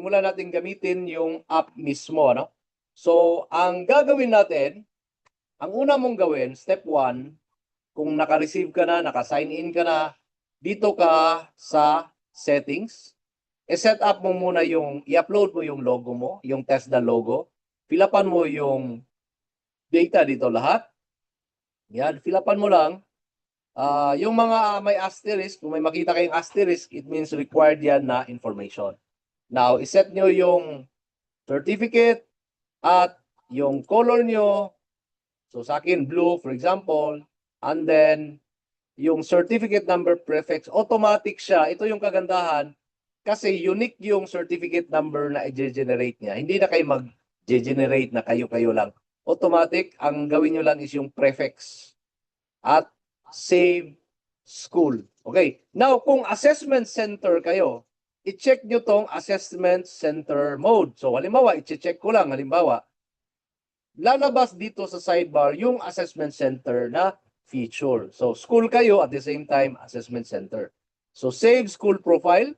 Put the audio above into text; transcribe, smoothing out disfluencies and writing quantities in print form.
simulan natin gamitin yung app mismo, ano? So, ang gagawin natin, ang una mong gawin, step 1, kung naka-receive ka na, naka-sign in ka na, dito ka sa settings, i-set up mo muna yung, i-upload mo yung logo mo, yung TESDA logo, fill-upan mo yung data dito lahat. Yan, fill-upan mo lang. Yung mga may asterisk, kung may makita kayong asterisk, it means required yan na information. Now, iset nyo yung certificate at yung color nyo. So, sa akin, blue, for example. And then, yung certificate number prefix, automatic siya. Ito yung kagandahan kasi unique yung certificate number na i-generate niya. Hindi na kayo mag-generate na kayo-kayo lang. Automatic, ang gawin nyo lang is yung prefix at save school. Okay. Now, kung assessment center kayo, i-check nyo tong assessment center mode. So, halimbawa, i-check ko lang, halimbawa, lalabas dito sa sidebar yung assessment center na feature. So, school kayo at the same time, assessment center. So, save school profile.